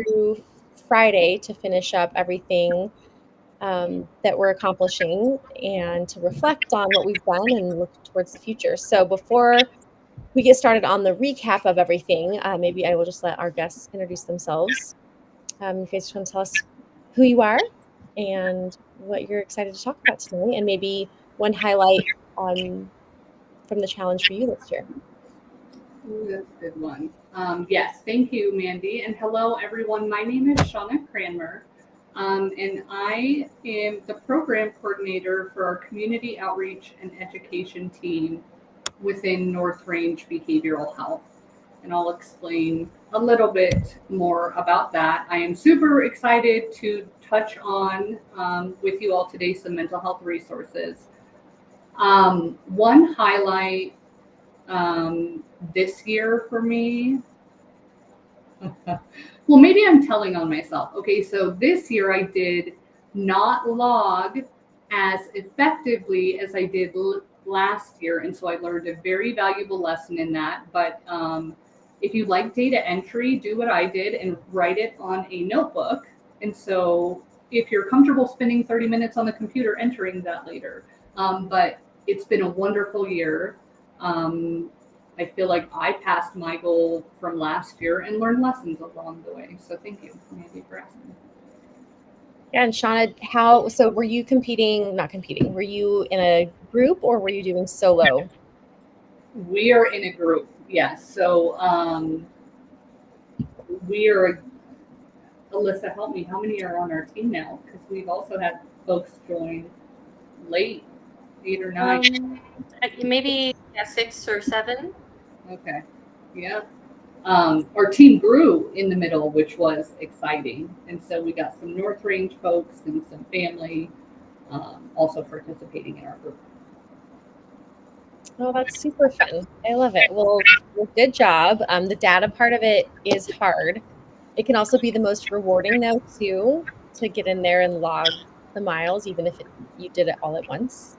through Friday to finish up everything that we're accomplishing and to reflect on what we've done and look towards the future. So before we get started on the recap of everything, maybe I will just let our guests introduce themselves. You guys just want to tell us who you are and what you're excited to talk about tonight, and maybe one highlight from the challenge for you this year. Ooh, that's a good one. Yes, thank you, Mandy. And hello, everyone. My name is Shawna Cranmer, and I am the program coordinator for our community outreach and education team within North Range Behavioral Health. And I'll explain a little bit more about that. I am super excited to touch on with you all today some mental health resources. One highlight this year for me. Well, maybe I'm telling on myself. Okay, so this year I did not log as effectively as I did last year. And so I learned a very valuable lesson in that. But if you like data entry, do what I did and write it on a notebook. And so if you're comfortable spending 30 minutes on the computer, entering that later. But it's been a wonderful year. I feel like I passed my goal from last year and learned lessons along the way. So thank you, Mandy, for asking. Yeah, and Shawna, so were you not competing, were you in a group or were you doing solo? We are in a group, yes. So we are, Alyssa, help me. How many are on our team now? Because we've also had folks join late, 8 or 9. Maybe 6 or 7. Okay, yeah. Our team grew in the middle, which was exciting. And so we got some North Range folks and some family also participating in our group. Oh, that's super fun. I love it. Well, good job. The data part of it is hard. It can also be the most rewarding, though, too, to get in there and log the miles, even if you did it all at once.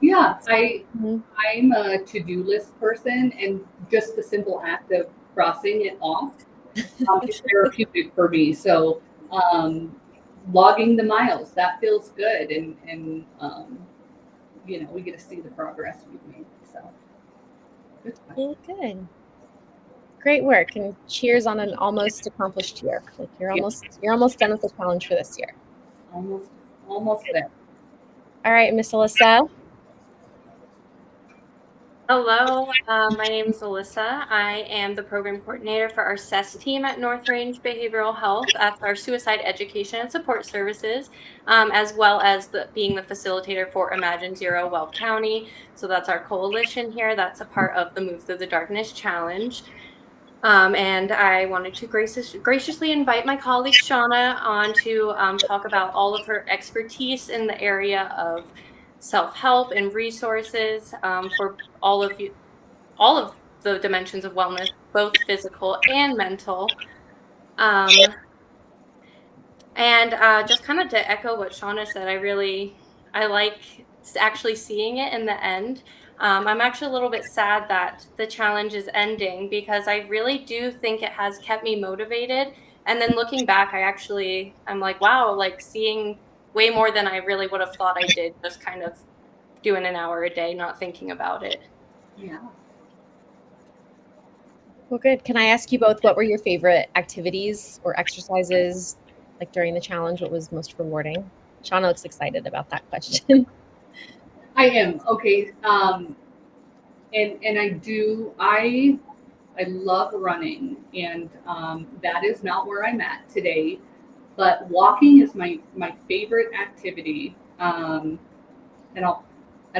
Yeah, I'm a to-do list person, and just the simple act of crossing it off is therapeutic for me. So logging the miles, that feels good, and we get to see the progress we've made. So good. Great work, and cheers on an almost accomplished year. Like you're almost done with the challenge for this year. Almost there. All right, Miss Alyssa. Hello, my name is Alyssa. I am the program coordinator for our SES team at North Range Behavioral Health. That's our suicide education and support services, as well as being the facilitator for Imagine Zero Weld County. So that's our coalition here. That's a part of the Move Through the Darkness Challenge. And I wanted to graciously invite my colleague Shawna on to talk about all of her expertise in the area of self-help and resources for all of the dimensions of wellness, both physical and mental. And just kind of to echo what Shawna said, I like actually seeing it in the end. I'm actually a little bit sad that the challenge is ending because I really do think it has kept me motivated. And then looking back, I'm like, wow, like seeing way more than I really would have thought I did, just kind of doing an hour a day, not thinking about it. Yeah. Well, good. Can I ask you both, what were your favorite activities or exercises like during the challenge? What was most rewarding? Shawna looks excited about that question. I am. Okay. And I love running, and that is not where I'm at today. But walking is my favorite activity. And I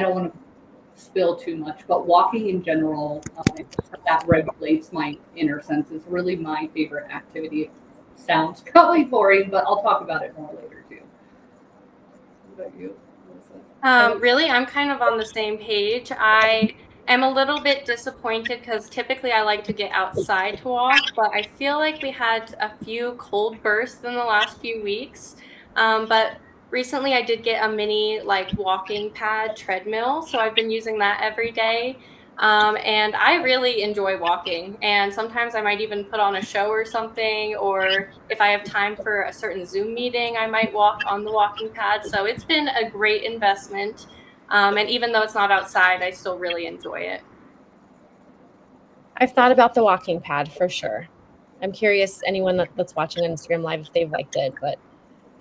don't want to spill too much, but walking in general, that regulates my inner senses. Really, my favorite activity. It sounds probably boring, but I'll talk about it more later too. What about you? Really, I'm kind of on the same page. I am a little bit disappointed because typically I like to get outside to walk, but I feel like we had a few cold bursts in the last few weeks. But recently I did get a mini like walking pad treadmill, so I've been using that every day. And I really enjoy walking. And sometimes I might even put on a show or something, or if I have time for a certain Zoom meeting, I might walk on the walking pad. So it's been a great investment. And even though it's not outside, I still really enjoy it. I've thought about the walking pad for sure. I'm curious, anyone that's watching on Instagram Live, if they've liked it. But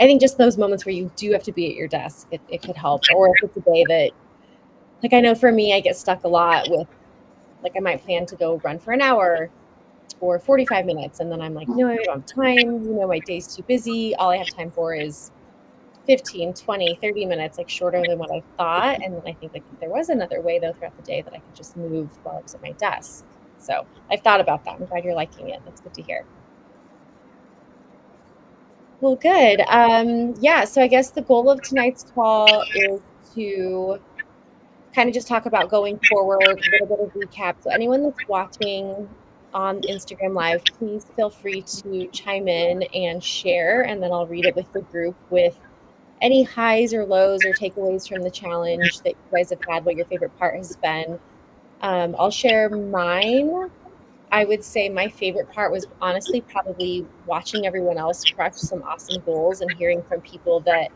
I think just those moments where you do have to be at your desk, it could help. Or if it's a day that, like, I know for me, I get stuck a lot with, like, I might plan to go run for an hour or 45 minutes. And then I'm like, no, I don't have time. My day's too busy. All I have time for is 15, 20, 30 minutes, like shorter than what I thought. And then I think, like, if there was another way, though, throughout the day that I could just move while I was at my desk. So I've thought about that. I'm glad you're liking it. That's good to hear. Well, good. Yeah, so I guess the goal of tonight's call is to kind of just talk about going forward, a little bit of recap. So anyone that's watching on Instagram Live, please feel free to chime in and share, and then I'll read it with the group with any highs or lows or takeaways from the challenge that you guys have had, what your favorite part has been. I'll share mine. I would say my favorite part was honestly probably watching everyone else crush some awesome goals and hearing from people that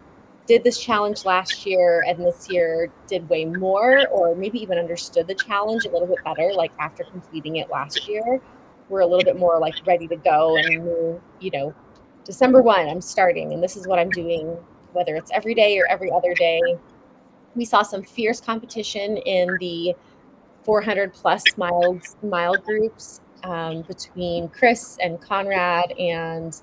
did this challenge last year and this year did way more, or maybe even understood the challenge a little bit better. Like after completing it last year, we're a little bit more like ready to go and knew, December 1, I'm starting and this is what I'm doing, whether it's every day or every other day. We saw some fierce competition in the 400 plus mile groups between Chris and Conrad and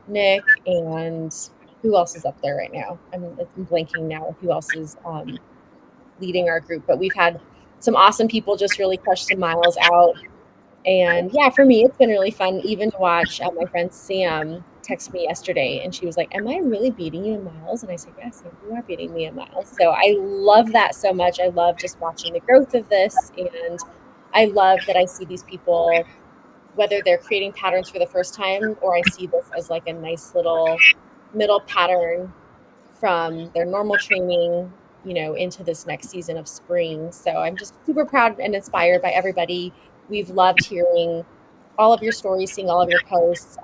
Nick, and who else is up there right now? I'm blanking now. Who else is leading our group? But we've had some awesome people just really crush some miles out. And yeah, for me, it's been really fun even to watch. My friend Sam text me yesterday and she was like, "Am I really beating you in miles?" And I said, "Yes, Sam, you are beating me in miles." So I love that so much. I love just watching the growth of this. And I love that I see these people, whether they're creating patterns for the first time or I see this as like a nice little middle pattern from their normal training, into this next season of spring. So I'm just super proud and inspired by everybody. We've loved hearing all of your stories, seeing all of your posts.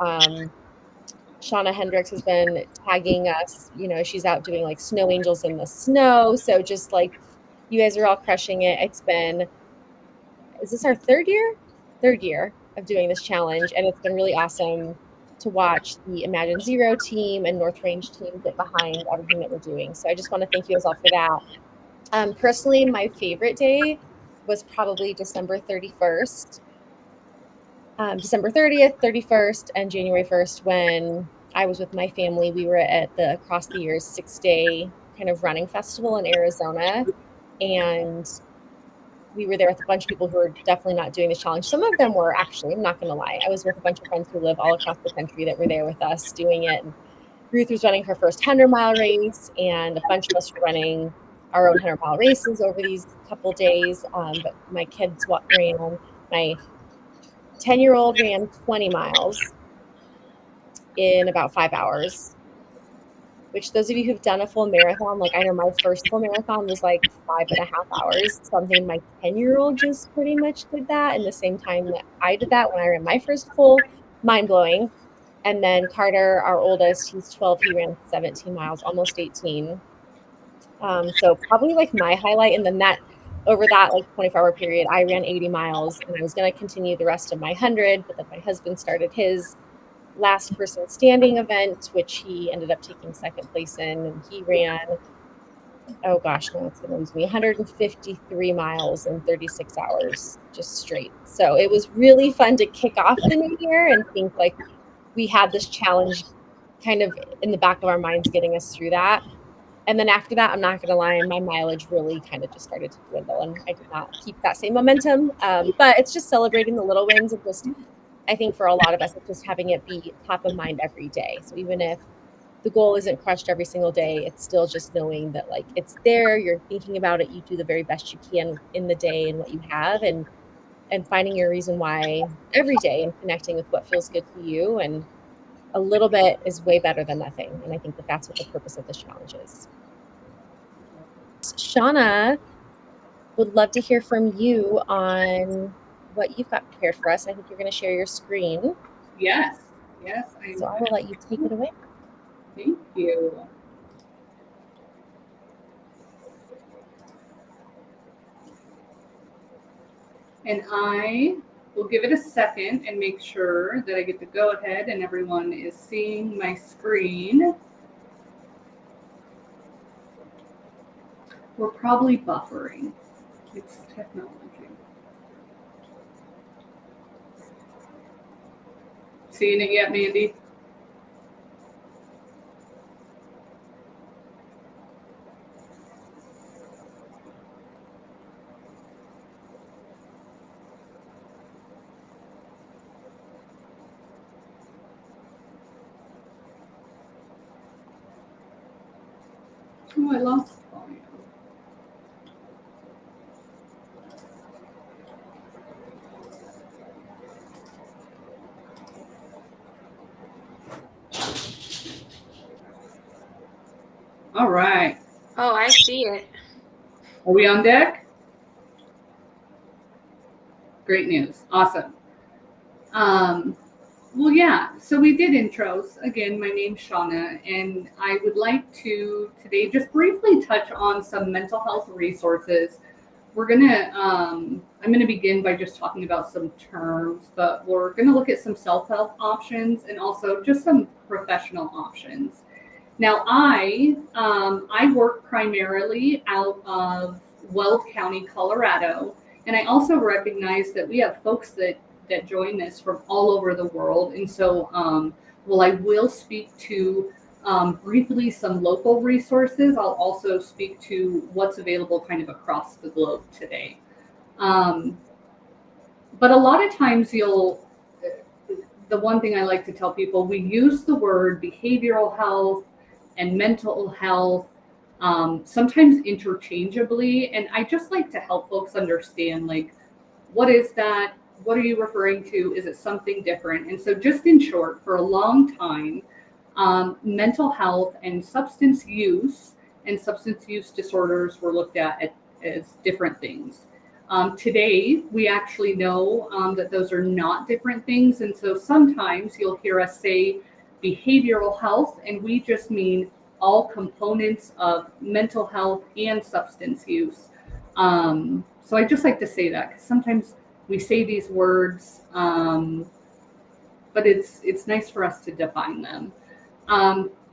Shawna Hendricks has been tagging us. She's out doing like snow angels in the snow. So just like you guys are all crushing it. Is this our third year? Third year of doing this challenge. And it's been really awesome to watch the Imagine Zero team and North Range team get behind everything that we're doing. So I just want to thank you guys all for that. Personally, my favorite day was probably December 31st. December 30th, 31st, and January 1st, when I was with my family. We were at the Across the Years 6-day kind of running festival in Arizona. And we were there with a bunch of people who were definitely not doing this challenge. Some of them were actually, I'm not going to lie. I was with a bunch of friends who live all across the country that were there with us doing it. And Ruth was running her first 100-mile race, and a bunch of us were running our own 100-mile races over these couple days. But my kids ran, my 10-year-old ran 20 miles in about 5 hours, which those of you who've done a full marathon, like I know my first full marathon was like 5.5 hours. Something my 10-year-old just pretty much did that in the same time that I did that when I ran my first full, mind blowing. And then Carter, our oldest, he's 12, he ran 17 miles, almost 18. So probably like my highlight. And then over that like 24-hour period, I ran 80 miles and I was going to continue the rest of my 100, but then my husband started his last person standing event, which he ended up taking second place in. And he ran, oh gosh, no, it's going to lose me, 153 miles in 36 hours, just straight. So it was really fun to kick off the new year and think like we had this challenge kind of in the back of our minds getting us through that. And then after that, I'm not going to lie, my mileage really kind of just started to dwindle and I did not keep that same momentum. But it's just celebrating the little wins and just, I think for a lot of us, it's just having it be top of mind every day. So even if the goal isn't crushed every single day, it's still just knowing that like it's there, you're thinking about it, you do the very best you can in the day and what you have, and finding your reason why every day and connecting with what feels good to you. And a little bit is way better than nothing. And I think that that's what the purpose of this challenge is. Shawna, would love to hear from you on what you've got prepared for us. I think you're going to share your screen. Yes, So I will let you take it away. Thank you. And I will give it a second and make sure that I get the go ahead and everyone is seeing my screen. We're probably buffering. It's technology. Seeing it yet, Mandy? Oh, I lost volume. All right. Oh, I see it. Are we on deck? Great news. Awesome. Well, yeah, so we did intros. Again, my name's Shawna, and I would like to today just briefly touch on some mental health resources. I'm gonna begin by just talking about some terms, but we're gonna look at some self-help options and also just some professional options. Now, I work primarily out of Weld County, Colorado, and I also recognize that we have folks that join this from all over the world. And so, while I will speak to briefly some local resources, I'll also speak to what's available kind of across the globe today. Um, but a lot of times the one thing I like to tell people, we use the word behavioral health and mental health sometimes interchangeably. And I just like to help folks understand, like, what is that? What are you referring to? Is it something different? And so, just in short, for a long time, mental health and substance use disorders were looked at as different things. Today, we actually know that those are not different things. And so sometimes you'll hear us say behavioral health, and we just mean all components of mental health and substance use. So I just like to say that because sometimes we say these words, but it's nice for us to define them.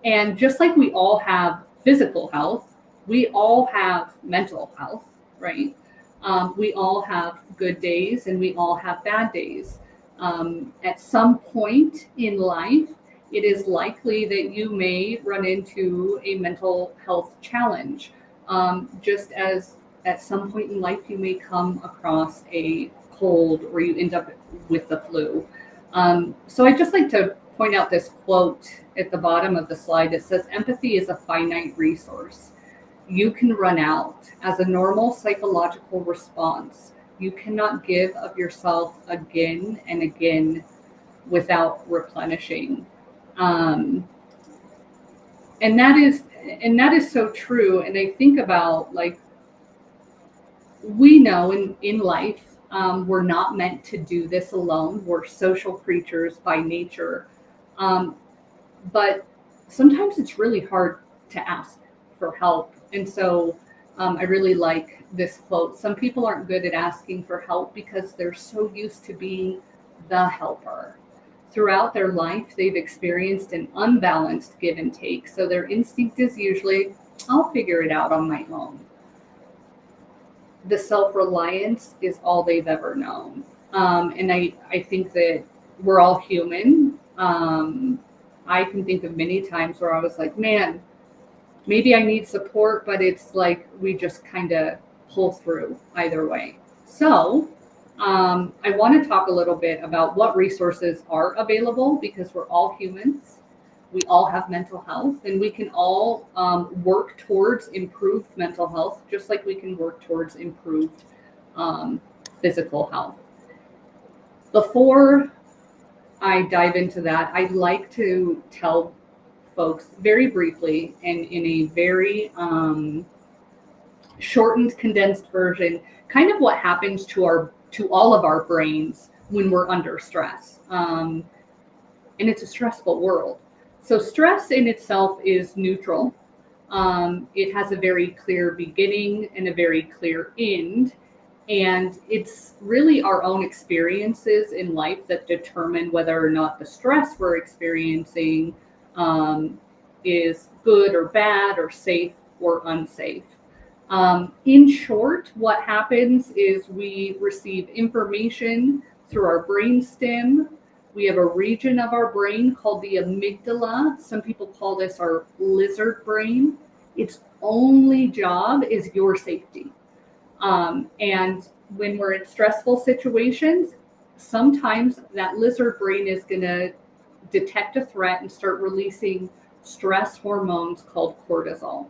And just like we all have physical health, we all have mental health, right? We all have good days and we all have bad days. At some point in life, it is likely that you may run into a mental health challenge. Just as at some point in life, you may come across a cold or you end up with the flu. So I just like to point out this quote at the bottom of the slide that says, empathy is a finite resource. You can run out. As a normal psychological response, you cannot give of yourself again and again without replenishing. Um, and that is so true. And I think about, like, we know in life, we're not meant to do this alone. We're social creatures by nature. Um, but sometimes it's really hard to ask for help. And so I really like this quote. Some people aren't good at asking for help because they're so used to being the helper. Throughout their life, they've experienced an unbalanced give and take. So their instinct is usually, I'll figure it out on my own. The self-reliance is all they've ever known. And I think that we're all human. I can think of many times where I was like, man, maybe I need support, but it's like we just kind of pull through either way. So I want to talk a little bit about what resources are available because we're all humans. We all have mental health, and we can all work towards improved mental health, just like we can work towards improved physical health. Before I dive into that, I'd like to tell folks very briefly and in a very shortened, condensed version, kind of what happens to all of our brains when we're under stress. And it's a stressful world. So stress in itself is neutral. It has a very clear beginning and a very clear end. And it's really our own experiences in life that determine whether or not the stress we're experiencing is good or bad or safe or unsafe. In short, what happens is we receive information through our brainstem. We have a region of our brain called the amygdala. Some people call this our lizard brain. Its only job is your safety. And when we're in stressful situations, sometimes that lizard brain is going to detect a threat and start releasing stress hormones called cortisol.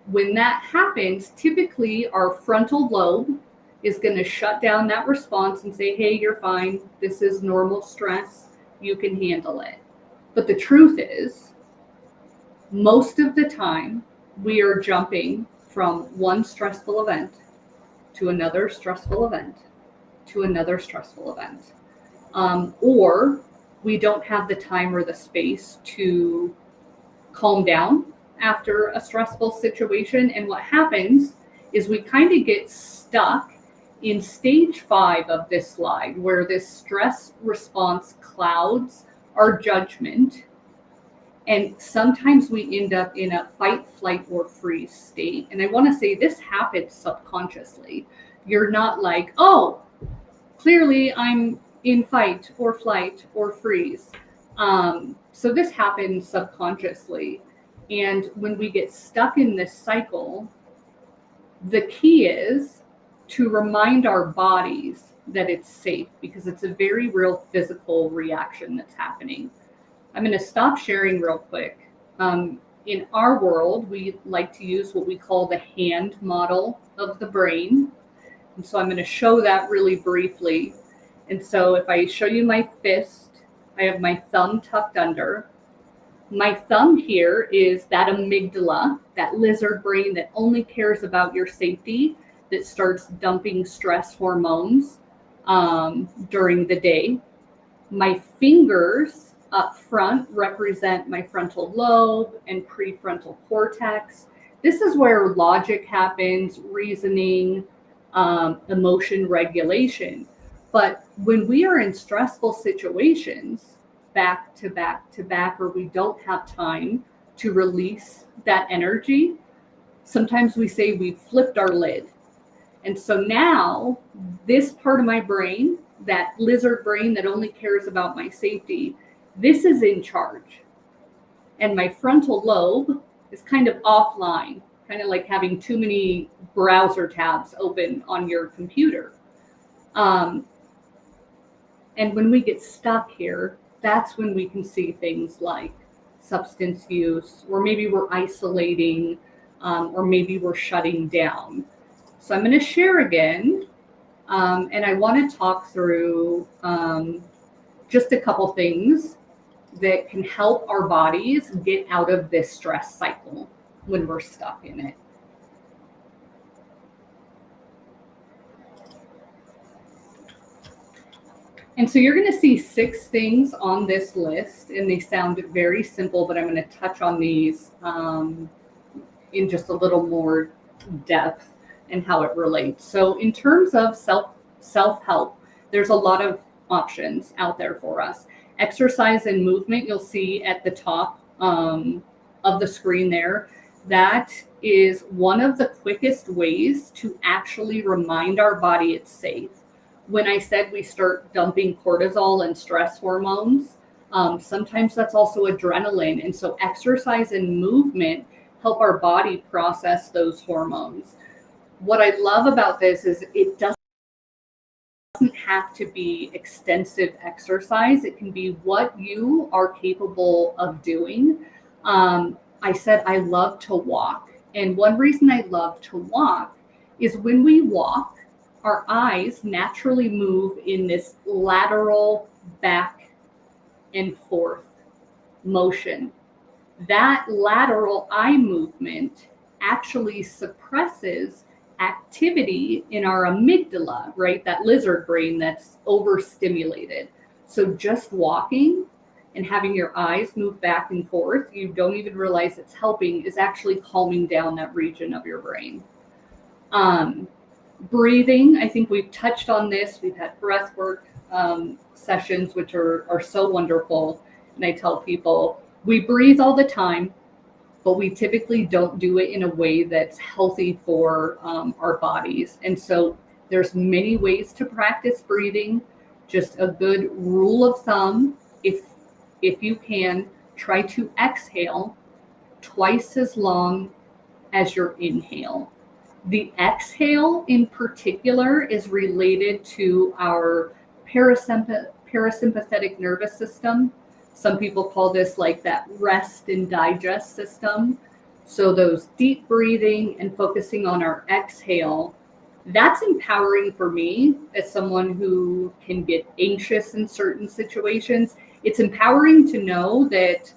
When that happens, typically our frontal lobe is going to shut down that response and say, hey, you're fine. This is normal stress. You can handle it. But the truth is, most of the time, we are jumping from one stressful event to another stressful event to another stressful event. Or we don't have the time or the space to calm down after a stressful situation. And what happens is we kind of get stuck in stage 5 of this slide, where this stress response clouds our judgment. And sometimes we end up in a fight, flight, or freeze state. And I want to say this happens subconsciously. You're not like, oh, clearly I'm in fight or flight or freeze. So this happens subconsciously. And when we get stuck in this cycle, the key is to remind our bodies that it's safe, because it's a very real physical reaction that's happening. I'm going to stop sharing real quick. In our world, we like to use what we call the hand model of the brain. And so I'm going to show that really briefly. And so if I show you my fist, I have my thumb tucked under. My thumb here is that amygdala, that lizard brain that only cares about your safety, that starts dumping stress hormones during the day. My fingers up front represent my frontal lobe and prefrontal cortex. This is where logic happens, reasoning, emotion regulation. But when we are in stressful situations, back to back to back, or we don't have time to release that energy, sometimes we say we've flipped our lid. And so now this part of my brain, that lizard brain that only cares about my safety, this is in charge. And my frontal lobe is kind of offline, kind of like having too many browser tabs open on your computer. And when we get stuck here, that's when we can see things like substance use, or maybe we're isolating, or maybe we're shutting down. So I'm going to share again, and I want to talk through just a couple things that can help our bodies get out of this stress cycle when we're stuck in it. And so you're going to see 6 things on this list, and they sound very simple, but I'm going to touch on these in just a little more depth and how it relates. So in terms of self-help, there's a lot of options out there for us. Exercise and movement, you'll see at the top of the screen there. That is one of the quickest ways to actually remind our body it's safe. When I said we start dumping cortisol and stress hormones, sometimes that's also adrenaline. And so exercise and movement help our body process those hormones. What I love about this is it doesn't have to be extensive exercise. It can be what you are capable of doing. I said I love to walk. And one reason I love to walk is when we walk, our eyes naturally move in this lateral back and forth motion. That lateral eye movement actually suppresses activity in our amygdala, right? That lizard brain that's overstimulated. So just walking and having your eyes move back and forth, you don't even realize it's helping, is actually calming down that region of your brain. Breathing, I think we've touched on this. We've had breath work sessions, which are so wonderful. And I tell people, we breathe all the time, but we typically don't do it in a way that's healthy for our bodies. And so there's many ways to practice breathing. Just a good rule of thumb, if you can, try to exhale twice as long as your inhale. The exhale in particular is related to our parasympathetic nervous system. Some people call this like that rest and digest system. So those deep breathing and focusing on our exhale, that's empowering for me as someone who can get anxious in certain situations. It's empowering to know that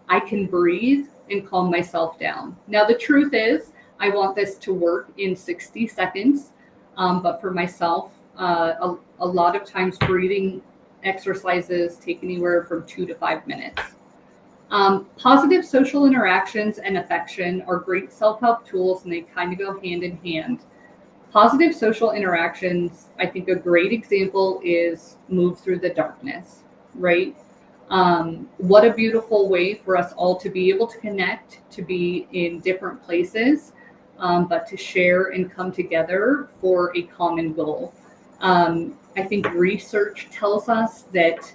I can breathe and calm myself down. Now, the truth is, I want this to work in 60 seconds. But for myself, a lot of times breathing exercises take anywhere from 2 to 5 minutes. Positive social interactions and affection are great self-help tools, and they kind of go hand in hand. Positive social interactions, I think a great example is move through the darkness, right? What a beautiful way for us all to be able to connect, to be in different places, but to share and come together for a common goal. I think research tells us that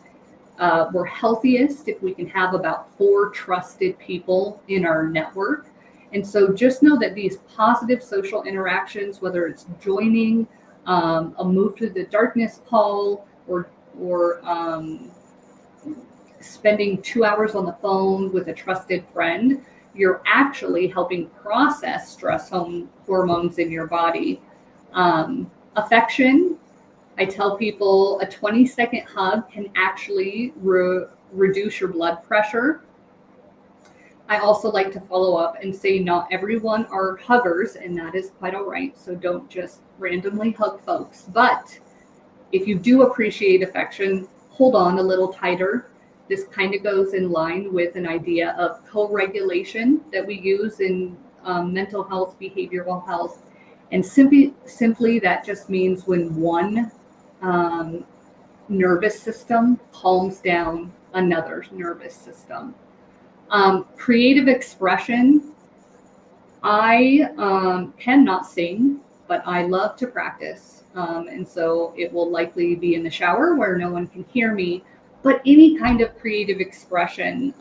we're healthiest if we can have about 4 trusted people in our network. And so just know that these positive social interactions, whether it's joining a move through the darkness call or spending 2 hours on the phone with a trusted friend, you're actually helping process stress hormones in your body. Affection, I tell people a 20-second hug can actually reduce your blood pressure. I also like to follow up and say not everyone are huggers, and that is quite all right. So don't just randomly hug folks. But if you do appreciate affection, hold on a little tighter. This kind of goes in line with an idea of co-regulation that we use in mental health, behavioral health. And simply that just means when one nervous system calms down another nervous system. Creative expression. I cannot sing, but I love to practice. And so it will likely be in the shower where no one can hear me. But any kind of creative expression,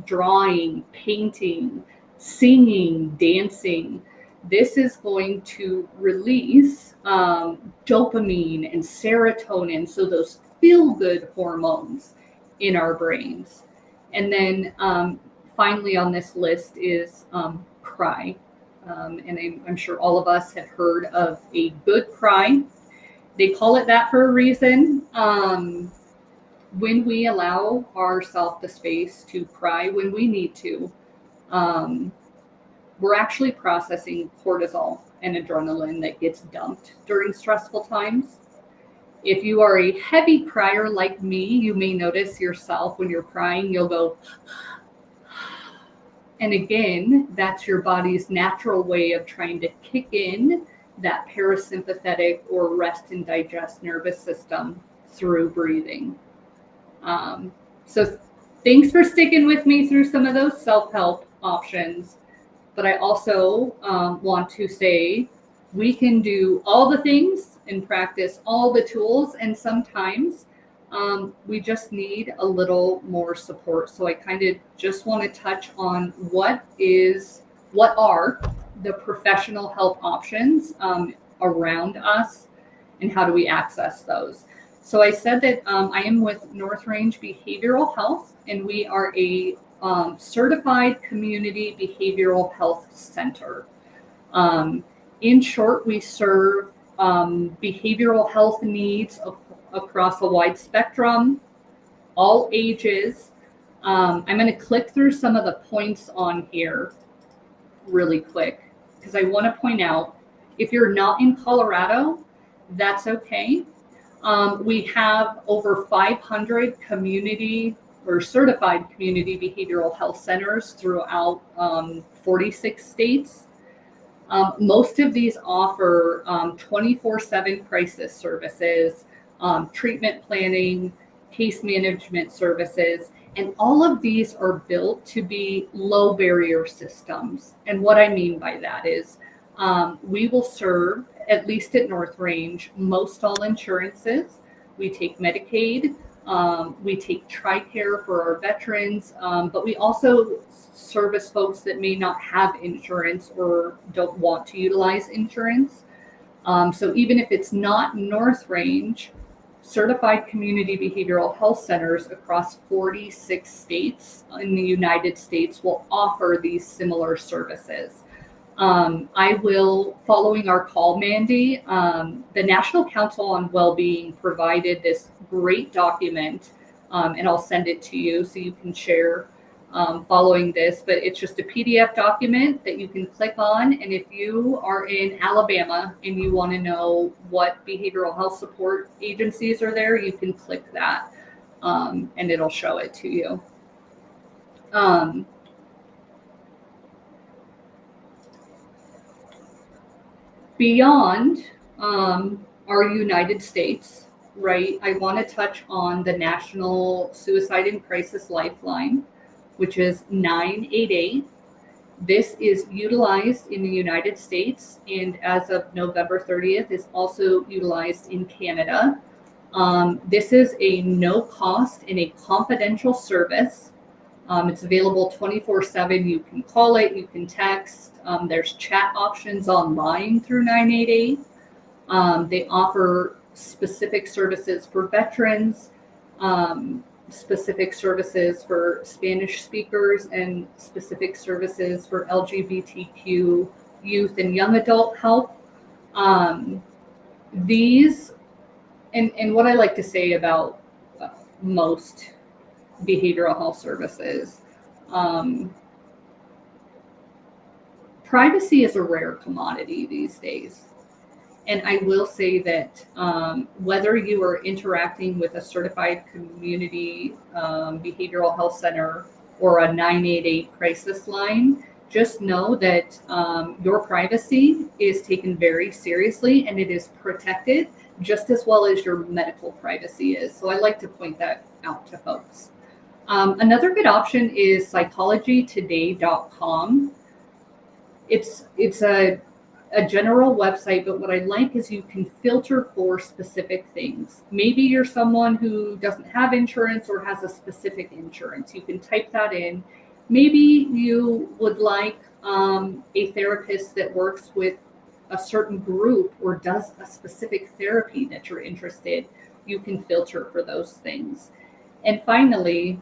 drawing, painting, singing, dancing, this is going to release dopamine and serotonin, so those feel-good hormones in our brains. And then finally on this list is cry. And I'm sure all of us have heard of a good cry. They call it that for a reason. When we allow ourselves the space to cry when we need to, we're actually processing cortisol and adrenaline that gets dumped during stressful times. If you are a heavy crier like me, you may notice yourself when you're crying, you'll go, and again, that's your body's natural way of trying to kick in that parasympathetic or rest and digest nervous system through breathing. So thanks for sticking with me through some of those self-help options. But I also want to say we can do all the things and practice all the tools. And sometimes we just need a little more support. So I kind of just want to touch on what are the professional help options around us and how do we access those. So I said that I am with North Range Behavioral Health, and we are a certified community behavioral health center. In short, we serve behavioral health needs across a wide spectrum, all ages. I'm going to click through some of the points on here. really quick because I want to point out, if you're not in Colorado, that's okay. We have over 500 community or certified community behavioral health centers throughout 46 states. Most of these offer 24/7 crisis services, treatment planning, case management services, and all of these are built to be low barrier systems. And what I mean by that is we will serve, at least at North Range, most all insurances. We take Medicaid, we take TRICARE for our veterans, but we also service folks that may not have insurance or don't want to utilize insurance. So even if it's not North Range, certified community behavioral health centers across 46 states in the United States will offer these similar services. I will, following our call, Mandy, the National Council on Wellbeing provided this great document, and I'll send it to you so you can share following this, but it's just a PDF document that you can click on. And if you are in Alabama and you want to know what behavioral health support agencies are there, you can click that and it'll show it to you. Beyond our United States, right, I want to touch on the National Suicide and Crisis Lifeline, which is 988. This is utilized in the United States, and as of November 30th is also utilized in Canada. This is a no cost and a confidential service. It's available 24/7. You can call it, you can text. There's chat options online through 988. They offer specific services for veterans, specific services for Spanish speakers, and specific services for LGBTQ youth and young adult health. These, and what I like to say about most behavioral health services, privacy is a rare commodity these days. And I will say that whether you are interacting with a certified community behavioral health center or a 988 crisis line, just know that your privacy is taken very seriously and it is protected just as well as your medical privacy is. So I like to point that out to folks. Another good option is psychologytoday.com. It's a general website, but what I like is you can filter for specific things. Maybe you're someone who doesn't have insurance or has a specific insurance. You can type that in. Maybe you would like a therapist that works with a certain group or does a specific therapy that you're interested. You can filter for those things. And finally,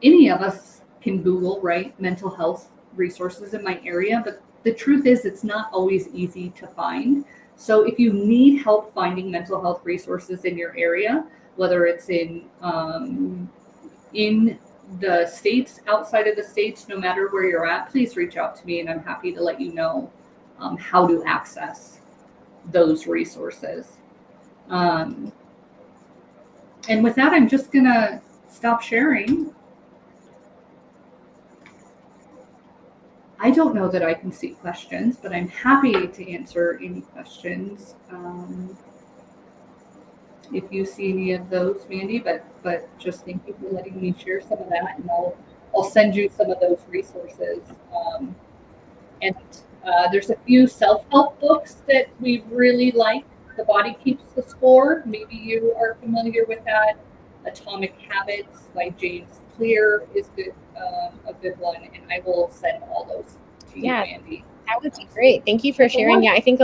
any of us can Google, right, mental health resources in my area, but the truth is it's not always easy to find. So if you need help finding mental health resources in your area, whether it's in the states, outside of the states, no matter where you're at, please reach out to me and I'm happy to let you know how to access those resources. And with that, I'm just gonna stop sharing. I don't know that I can see questions, but I'm happy to answer any questions. If you see any of those, Mandy, but just thank you for letting me share some of that, and I'll send you some of those resources. And there's a few self-help books that we really like. The Body Keeps the Score. Maybe you are familiar with that. Atomic Habits by James Clear is good, a good one, and I will send all those to you, Mandy. That would be great. Thank you for sharing. Yeah, I think